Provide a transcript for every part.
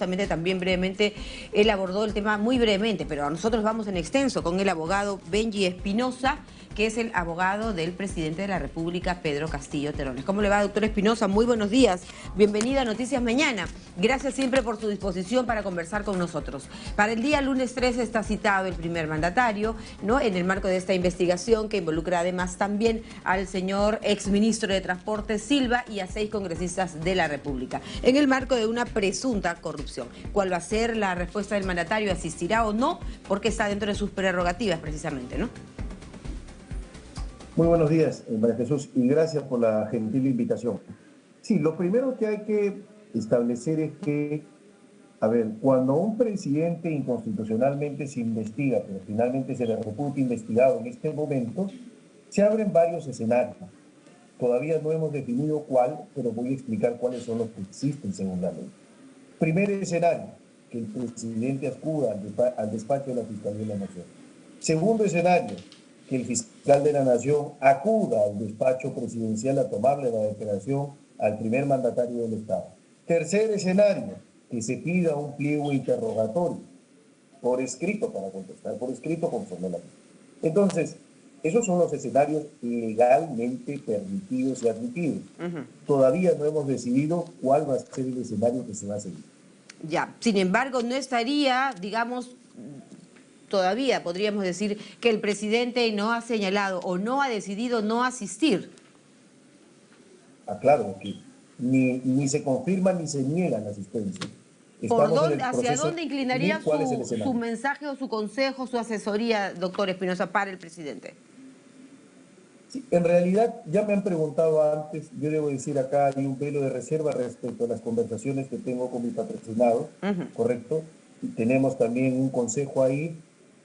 También brevemente, él abordó el tema muy brevemente, pero nosotros vamos en extenso con el abogado Benji Espinosa, que es el abogado del presidente de la República, Pedro Castillo Terrones. ¿Cómo le va, doctor Espinosa? Muy buenos días. Bienvenida a Noticias Mañana. Gracias siempre por su disposición para conversar con nosotros. Para el día lunes 13 está citado el primer mandatario, ¿no?, en el marco de esta investigación que involucra además también al señor exministro de Transporte Silva y a 6 congresistas de la República, en el marco de una presunta corrupción. ¿Cuál va a ser la respuesta del mandatario? ¿Asistirá o no? Porque está dentro de sus prerrogativas precisamente, ¿no? Muy buenos días, María Jesús, y gracias por la gentil invitación. Sí, lo primero que hay que establecer es que, cuando un presidente inconstitucionalmente se investiga, pero finalmente se le reputa investigado en este momento, se abren varios escenarios. Todavía no hemos definido cuál, pero voy a explicar cuáles son los que existen según la ley. Primer escenario, que el presidente acuda al despacho de la Fiscalía de la Nación. Segundo escenario, que el fiscal de la Nación acuda al despacho presidencial a tomarle la declaración al primer mandatario del Estado. Tercer escenario, que se pida un pliego interrogatorio por escrito para contestar, por escrito conforme a la ley. Entonces, esos son los escenarios legalmente permitidos y admitidos. Todavía no hemos decidido cuál va a ser el escenario que se va a seguir. Ya, sin embargo, no estaría, digamos, todavía podríamos decir que el presidente no ha señalado o no ha decidido no asistir. Claro, que ni se confirma ni se niega la asistencia. ¿Hacia dónde inclinaría su mensaje o su consejo, su asesoría, doctor Espinosa, para el presidente? Sí, en realidad ya me han preguntado antes, yo debo decir acá hay un velo de reserva respecto a las conversaciones que tengo con mi patrocinado, ¿correcto? Y tenemos también un consejo ahí.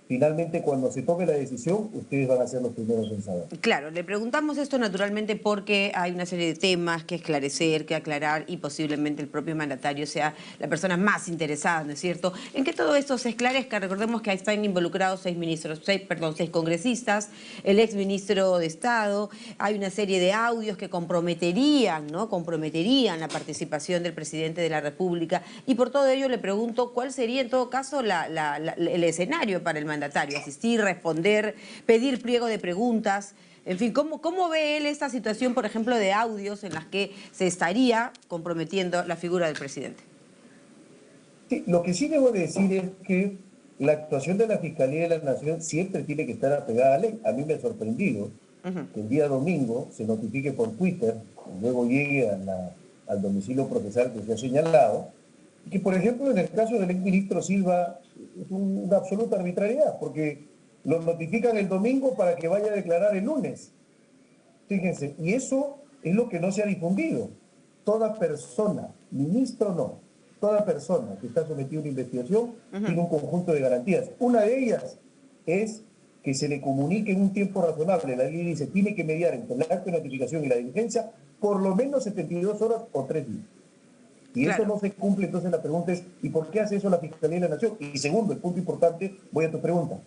Finalmente, cuando se tome la decisión, ustedes van a ser los primeros en saber. Claro, le preguntamos esto naturalmente porque hay una serie de temas que esclarecer, que aclarar y posiblemente el propio mandatario sea la persona más interesada, ¿no es cierto?, en que todo esto se esclarezca. Recordemos que ahí están involucrados 6 congresistas, el exministro de Estado, hay una serie de audios que comprometerían, ¿no?, comprometerían la participación del presidente de la República, y por todo ello le pregunto cuál sería en todo caso el escenario para el mandatario: asistir, responder, pedir pliego de preguntas. En fin, ¿cómo ve él esta situación, por ejemplo, de audios en las que se estaría comprometiendo la figura del presidente? Sí, lo que sí debo decir es que la actuación de la Fiscalía de la Nación siempre tiene que estar apegada a la ley. A mí me ha sorprendido que el día domingo se notifique por Twitter, y luego llegue al domicilio procesal que se ha señalado, que, por ejemplo, en el caso del exministro Silva es una absoluta arbitrariedad, porque lo notifican el domingo para que vaya a declarar el lunes. Fíjense, y eso es lo que no se ha difundido. Toda persona, ministro no, toda persona que está sometida a una investigación tiene un conjunto de garantías. Una de ellas es que se le comunique en un tiempo razonable. La ley dice, tiene que mediar entre el acto de notificación y la diligencia por lo menos 72 horas o 3 días. Y eso no se cumple, entonces la pregunta es, ¿y por qué hace eso la Fiscalía de la Nación? Y segundo, el punto importante, voy a tu pregunta.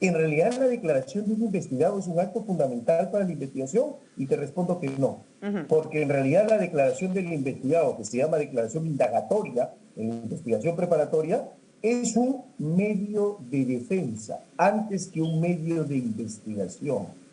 ¿En realidad la declaración de un investigado es un acto fundamental para la investigación? Y te respondo que no. Porque en realidad la declaración del investigado, que se llama declaración indagatoria, en investigación preparatoria, es un medio de defensa, antes que un medio de investigación.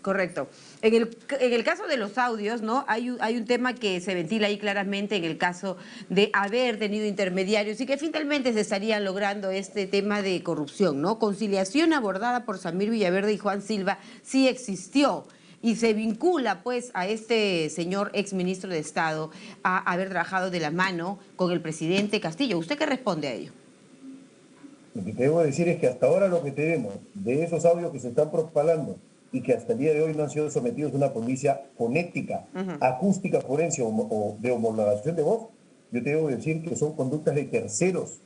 Correcto. En el caso de los audios, ¿no?, hay un tema que se ventila ahí claramente en el caso de haber tenido intermediarios y que finalmente se estarían logrando este tema de corrupción, ¿no? Conciliación abordada por Samir Villaverde y Juan Silva sí existió y se vincula pues a este señor exministro de Estado a haber trabajado de la mano con el presidente Castillo. ¿Usted qué responde a ello? Lo que te debo decir es que hasta ahora lo que tenemos de esos audios que se están propalando y que hasta el día de hoy no han sido sometidos a una pericia fonética, acústica, forense o de homologación de voz, yo te debo decir que son conductas de terceros.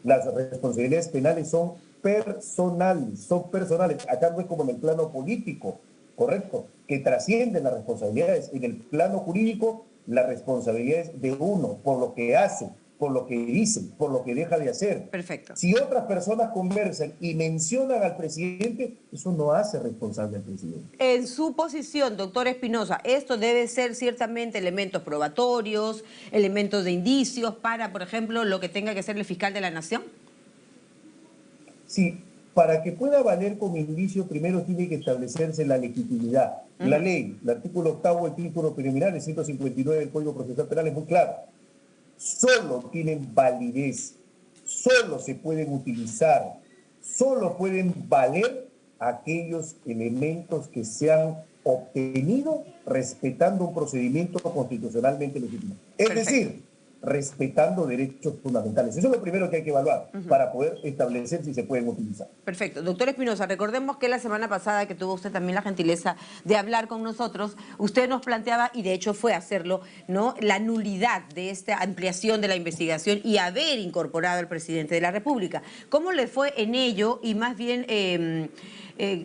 Las responsabilidades penales son personales, Acá no es como en el plano político, ¿correcto?, que trascienden las responsabilidades. En el plano jurídico, la responsabilidad es de uno por lo que hace, por lo que dice, por lo que deja de hacer. Perfecto. Si otras personas conversan y mencionan al presidente, eso no hace responsable al presidente. En su posición, doctor Espinosa, esto debe ser ciertamente elementos probatorios, elementos de indicios para, por ejemplo, lo que tenga que ser el fiscal de la Nación. Sí, para que pueda valer como indicio, primero tiene que establecerse la legitimidad. La ley, el artículo 8 del título preliminar, el 159 del Código Procesal Penal es muy claro. Solo tienen validez, solo se pueden utilizar, solo pueden valer aquellos elementos que se han obtenido respetando un procedimiento constitucionalmente legítimo. Es decir, respetando derechos fundamentales. Eso es lo primero que hay que evaluar para poder establecer si se pueden utilizar. Perfecto. Doctor Espinosa, recordemos que la semana pasada, que tuvo usted también la gentileza de hablar con nosotros, usted nos planteaba, y de hecho fue a hacerlo, ¿no?, la nulidad de esta ampliación de la investigación y haber incorporado al presidente de la República. ¿Cómo le fue en ello? Y más bien,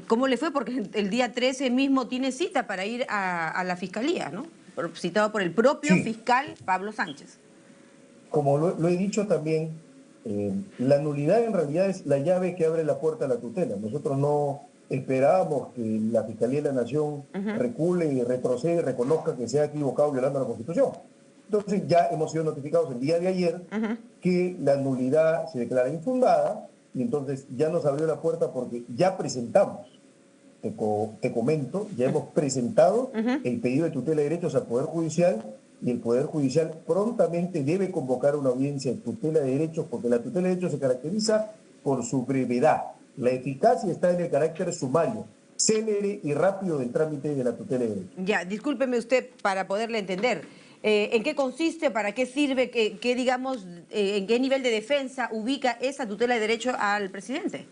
¿cómo le fue? Porque el día 13 mismo tiene cita para ir a la Fiscalía, ¿no? Citado por el propio fiscal Pablo Sánchez. Como lo he dicho también, la nulidad en realidad es la llave que abre la puerta a la tutela. Nosotros no esperábamos que la Fiscalía de la Nación recule y retroceda y reconozca que se ha equivocado violando la Constitución. Entonces ya hemos sido notificados el día de ayer que la nulidad se declara infundada y entonces ya nos abrió la puerta porque ya presentamos, te comento, ya hemos presentado el pedido de tutela de derechos al Poder Judicial y el Poder Judicial prontamente debe convocar una audiencia de tutela de derechos porque la tutela de derechos se caracteriza por su brevedad. La eficacia está en el carácter sumario, célere y rápido del trámite de la tutela de derechos. Ya, discúlpeme usted para poderle entender. ¿En qué consiste, para qué sirve, digamos, en qué nivel de defensa ubica esa tutela de derecho al presidente?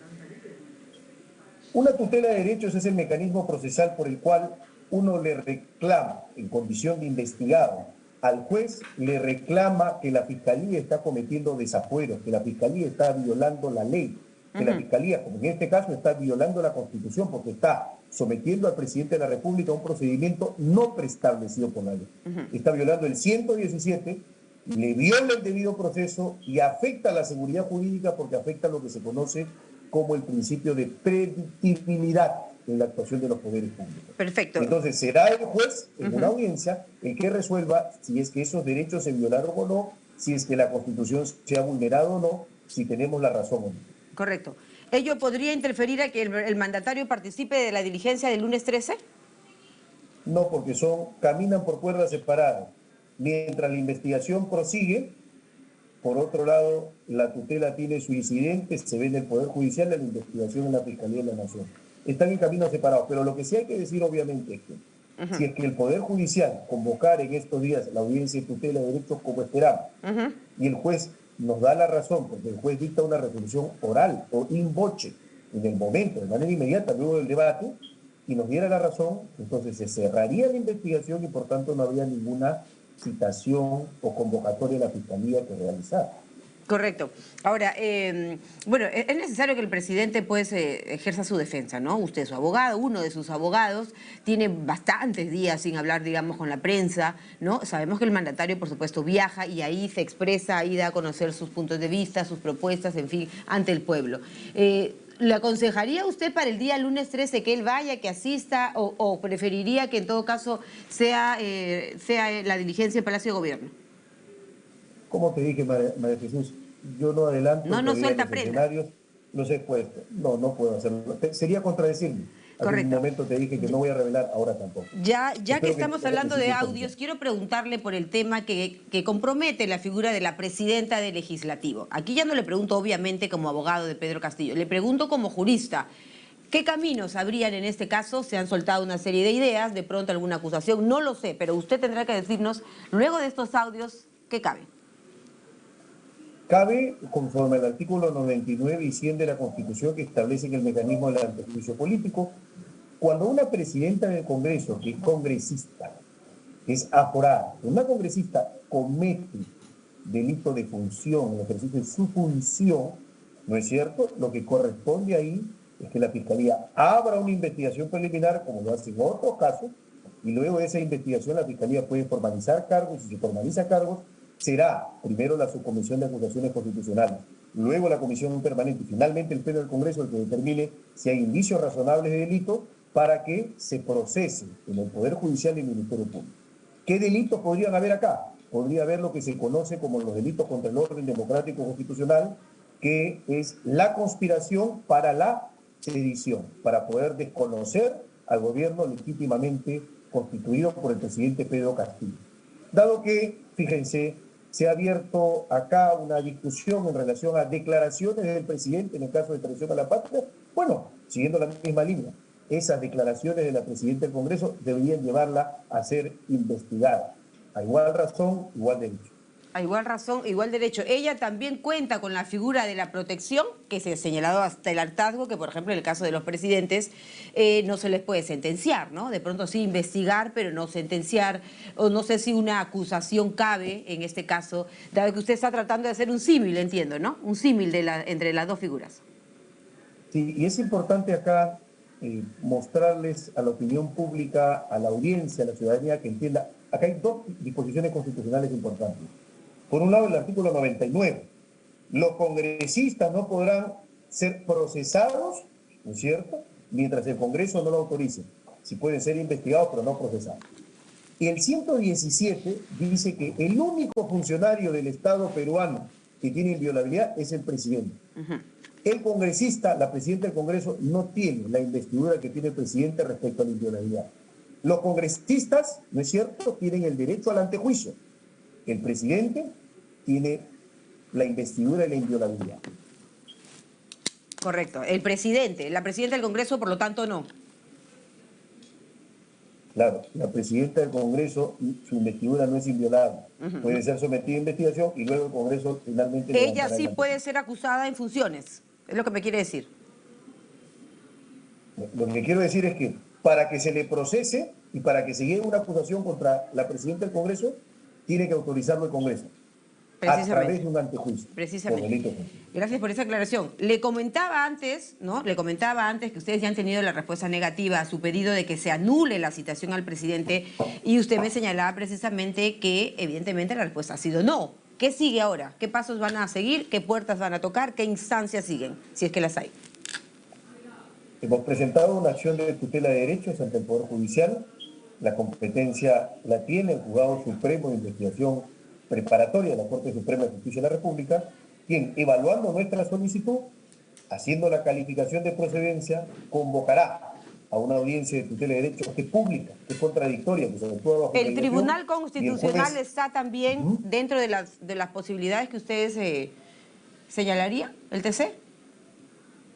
Una tutela de derechos es el mecanismo procesal por el cual uno le reclama, en condición de investigado, al juez le reclama que la Fiscalía está cometiendo desafueros, que la Fiscalía está violando la ley, que la Fiscalía, como en este caso, está violando la Constitución porque está sometiendo al presidente de la República a un procedimiento no preestablecido por la ley. Está violando el 117, le viola el debido proceso y afecta a la seguridad jurídica porque afecta a lo que se conoce como el principio de predictibilidad en la actuación de los poderes públicos. Perfecto. Entonces será el juez en una audiencia el que resuelva si es que esos derechos se violaron o no, si es que la Constitución se ha vulnerado o no, si tenemos la razón o no. Correcto. ¿Ello podría interferir a que el mandatario participe de la diligencia del lunes 13? No, porque caminan por cuerdas separadas. Mientras la investigación prosigue, por otro lado, la tutela tiene su incidente, se ve en el Poder Judicial, la investigación en la Fiscalía de la Nación. Están en caminos separados, pero lo que sí hay que decir obviamente es que si es que el Poder Judicial convocar en estos días la audiencia de tutela de derechos como esperamos, y el juez nos da la razón, porque el juez dicta una resolución oral o in voce, en el momento, de manera inmediata, luego del debate, y nos diera la razón, entonces se cerraría la investigación y por tanto no habría ninguna citación o convocatoria de la Fiscalía que realizar. Correcto. Ahora, bueno, es necesario que el presidente pues ejerza su defensa, ¿no? Usted es su abogado, uno de sus abogados, tiene bastantes días sin hablar, digamos, con la prensa, ¿no? Sabemos que el mandatario, por supuesto, viaja y ahí se expresa, ahí da a conocer sus puntos de vista, sus propuestas, en fin, ante el pueblo. ¿Le aconsejaría usted para el día lunes 13 que él vaya, que asista, o preferiría que en todo caso sea la diligencia del Palacio de Gobierno? Como te dije, María Jesús, yo no adelanto No suelta los prenda. escenarios, los he puesto. No puedo hacerlo. Sería contradecirme. Hace un momento te dije que no voy a revelar, ahora tampoco. Ya que Espero estamos hablando de audios, quiero preguntarle por el tema que compromete la figura de la presidenta del Legislativo. Aquí ya no le pregunto obviamente como abogado de Pedro Castillo, le pregunto como jurista. ¿Qué caminos habrían en este caso? Se han soltado una serie de ideas, de pronto alguna acusación, no lo sé, pero usted tendrá que decirnos, luego de estos audios, ¿qué cabe? Cabe, conforme al artículo 99 y 100 de la Constitución que establecen el mecanismo del antejuicio político, cuando una presidenta del Congreso, que es congresista, es aforada, una congresista comete delito de función, en el ejercicio de su función, ¿no es cierto? Lo que corresponde ahí es que la Fiscalía abra una investigación preliminar, como lo hace en otros casos, y luego de esa investigación la Fiscalía puede formalizar cargos, y si formaliza cargos, será primero la Subcomisión de Acusaciones Constitucionales, luego la Comisión Permanente y finalmente el Pleno del Congreso el que determine si hay indicios razonables de delito para que se procese en el Poder Judicial y el Ministerio Público. ¿Qué delitos podrían haber acá? Podría haber lo que se conoce como los delitos contra el orden democrático constitucional, que es la conspiración para la sedición, para poder desconocer al gobierno legítimamente constituido por el presidente Pedro Castillo. Dado que, fíjense, se ha abierto acá una discusión en relación a declaraciones del presidente en el caso de traición a la patria, bueno, siguiendo la misma línea, esas declaraciones de la presidenta del Congreso deberían llevarla a ser investigada. A igual razón, igual derecho. A igual razón, igual derecho. Ella también cuenta con la figura de la protección, que se ha señalado hasta el hartazgo, que por ejemplo en el caso de los presidentes no se les puede sentenciar, ¿no? De pronto sí investigar, pero no sentenciar, o no sé si una acusación cabe en este caso, dado que usted está tratando de hacer un símil, entiendo, ¿no? Un símil entre las dos figuras. Sí, y es importante acá mostrarles a la opinión pública, a la audiencia, a la ciudadanía que entienda, acá hay dos disposiciones constitucionales importantes. Por un lado, el artículo 99. Los congresistas no podrán ser procesados, ¿no es cierto?, mientras el Congreso no lo autorice. Sí pueden ser investigados, pero no procesados. Y el 117 dice que el único funcionario del Estado peruano que tiene inviolabilidad es el presidente. El congresista, la presidenta del Congreso, no tiene la investidura que tiene el presidente respecto a la inviolabilidad. Los congresistas, ¿no es cierto?, tienen el derecho al antejuicio. El presidente tiene la investidura y la inviolabilidad. Correcto. El presidente, la presidenta del Congreso, por lo tanto, no. Claro, la presidenta del Congreso, su investidura no es inviolable. Puede ser sometida a investigación y luego el Congreso finalmente... Ella sí puede ser acusada en funciones, es lo que me quiere decir. Lo que quiero decir es que para que se le procese y para que se lleve una acusación contra la presidenta del Congreso, tiene que autorizarlo el Congreso. A través de un antejuicio. Precisamente. Gracias por esa aclaración. Le comentaba antes, ¿no? Le comentaba antes que ustedes ya han tenido la respuesta negativa a su pedido de que se anule la citación al presidente y usted me señalaba precisamente que evidentemente la respuesta ha sido no. ¿Qué sigue ahora? ¿Qué pasos van a seguir? ¿Qué puertas van a tocar? ¿Qué instancias siguen? Si es que las hay. Hemos presentado una acción de tutela de derechos ante el Poder Judicial. La competencia la tiene el Juzgado Supremo de Investigación Preparatoria de la Corte Suprema de Justicia de la República, quien, evaluando nuestra solicitud, haciendo la calificación de procedencia, convocará a una audiencia de tutela de derechos que es pública, que es contradictoria, que se actúa bajo ¿El Tribunal Constitucional está también dentro de las posibilidades que ustedes señalarían, el TC?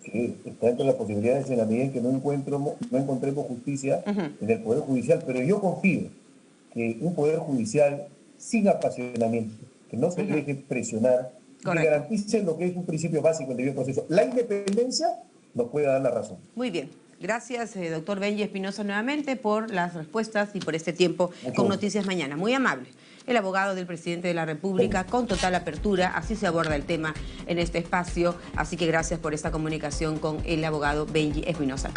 Sí, está dentro de las posibilidades en la medida en que no encontremos justicia en el Poder Judicial, pero yo confío que un Poder Judicial sin apasionamiento, que no se deje presionar, que garantice lo que es un principio básico del debido proceso. La independencia nos puede dar la razón. Muy bien. Gracias, doctor Benji Espinosa, nuevamente por las respuestas y por este tiempo con Noticias Mañana. Muy amable. El abogado del presidente de la República, con total apertura, así se aborda el tema en este espacio. Así que gracias por esta comunicación con el abogado Benji Espinosa.